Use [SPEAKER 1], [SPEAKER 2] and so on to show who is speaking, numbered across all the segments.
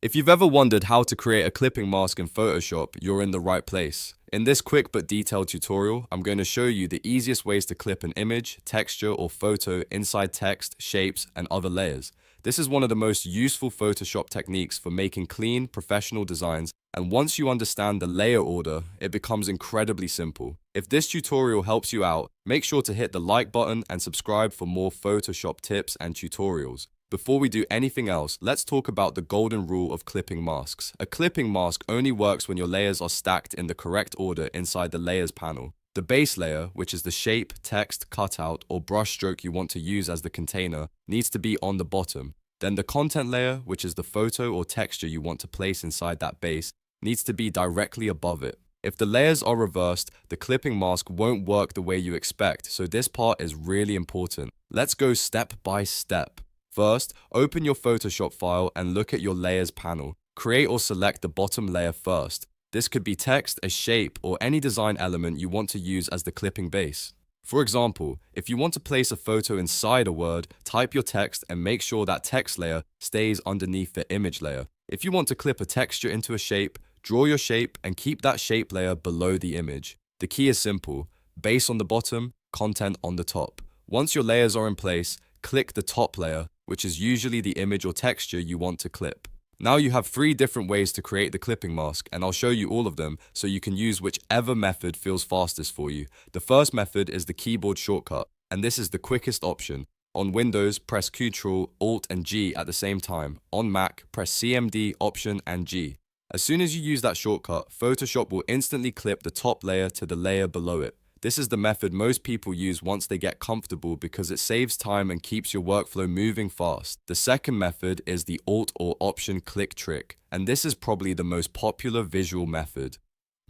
[SPEAKER 1] If you've ever wondered how to create a clipping mask in Photoshop, you're in the right place. In this quick but detailed tutorial, I'm going to show you the easiest ways to clip an image, texture, or photo inside text, shapes, and other layers. This is one of the most useful Photoshop techniques for making clean, professional designs, and once you understand the layer order, it becomes incredibly simple. If this tutorial helps you out, make sure to hit the like button and subscribe for more Photoshop tips and tutorials. Before we do anything else, let's talk about the golden rule of clipping masks. A clipping mask only works when your layers are stacked in the correct order inside the Layers panel. The base layer, which is the shape, text, cutout, or brush stroke you want to use as the container, needs to be on the bottom. Then the content layer, which is the photo or texture you want to place inside that base, needs to be directly above it. If the layers are reversed, the clipping mask won't work the way you expect, so this part is really important. Let's go step by step. First, open your Photoshop file and look at your Layers panel. Create or select the bottom layer first. This could be text, a shape, or any design element you want to use as the clipping base. For example, if you want to place a photo inside a word, type your text and make sure that text layer stays underneath the image layer. If you want to clip a texture into a shape, draw your shape and keep that shape layer below the image. The key is simple: base on the bottom, content on the top. Once your layers are in place, click the top layer, which is usually the image or texture you want to clip. Now you have 3 different ways to create the clipping mask, and I'll show you all of them so you can use whichever method feels fastest for you. The first method is the keyboard shortcut, and this is the quickest option. On Windows, press Ctrl, Alt, and G at the same time. On Mac, press CMD, Option, and G. As soon as you use that shortcut, Photoshop will instantly clip the top layer to the layer below it. This is the method most people use once they get comfortable because it saves time and keeps your workflow moving fast. The second method is the Alt or Option click trick, and this is probably the most popular visual method.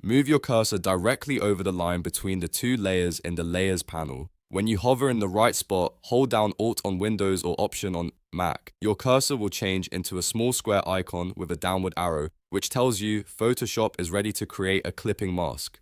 [SPEAKER 1] Move your cursor directly over the line between the 2 layers in the Layers panel. When you hover in the right spot, hold down Alt on Windows or Option on Mac. Your cursor will change into a small square icon with a downward arrow, which tells you Photoshop is ready to create a clipping mask.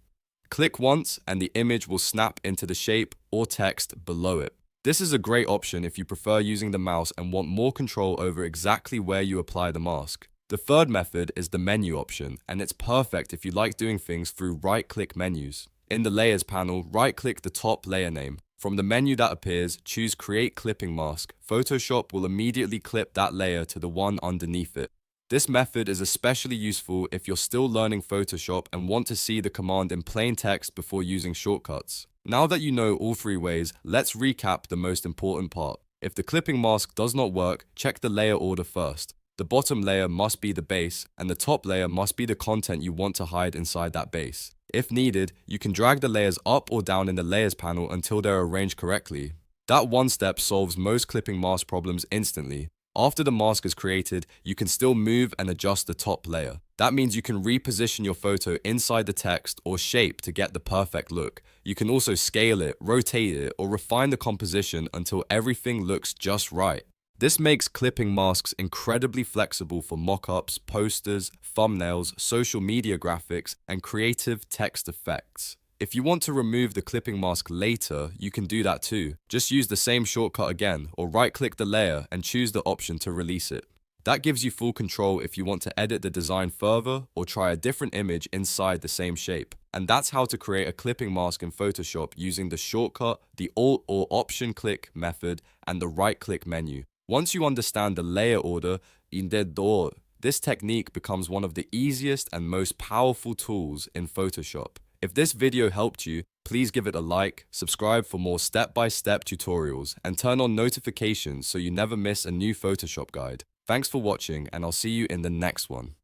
[SPEAKER 1] Click once and the image will snap into the shape or text below it. This is a great option if you prefer using the mouse and want more control over exactly where you apply the mask. The third method is the menu option, and it's perfect if you like doing things through right-click menus. In the Layers panel, right-click the top layer name. From the menu that appears, choose Create Clipping Mask. Photoshop will immediately clip that layer to the one underneath it. This method is especially useful if you're still learning Photoshop and want to see the command in plain text before using shortcuts. Now that you know all 3 ways, let's recap the most important part. If the clipping mask does not work, check the layer order first. The bottom layer must be the base, and the top layer must be the content you want to hide inside that base. If needed, you can drag the layers up or down in the Layers panel until they're arranged correctly. That one step solves most clipping mask problems instantly. After the mask is created, you can still move and adjust the top layer. That means you can reposition your photo inside the text or shape to get the perfect look. You can also scale it, rotate it, or refine the composition until everything looks just right. This makes clipping masks incredibly flexible for mock-ups, posters, thumbnails, social media graphics, and creative text effects. If you want to remove the clipping mask later, you can do that too. Just use the same shortcut again, or right-click the layer and choose the option to release it. That gives you full control if you want to edit the design further or try a different image inside the same shape. And that's how to create a clipping mask in Photoshop using the shortcut, the Alt or Option click method, and the right-click menu. Once you understand the layer order, this technique becomes one of the easiest and most powerful tools in Photoshop. If this video helped you, please give it a like, subscribe for more step-by-step tutorials, and turn on notifications so you never miss a new Photoshop guide. Thanks for watching, and I'll see you in the next one.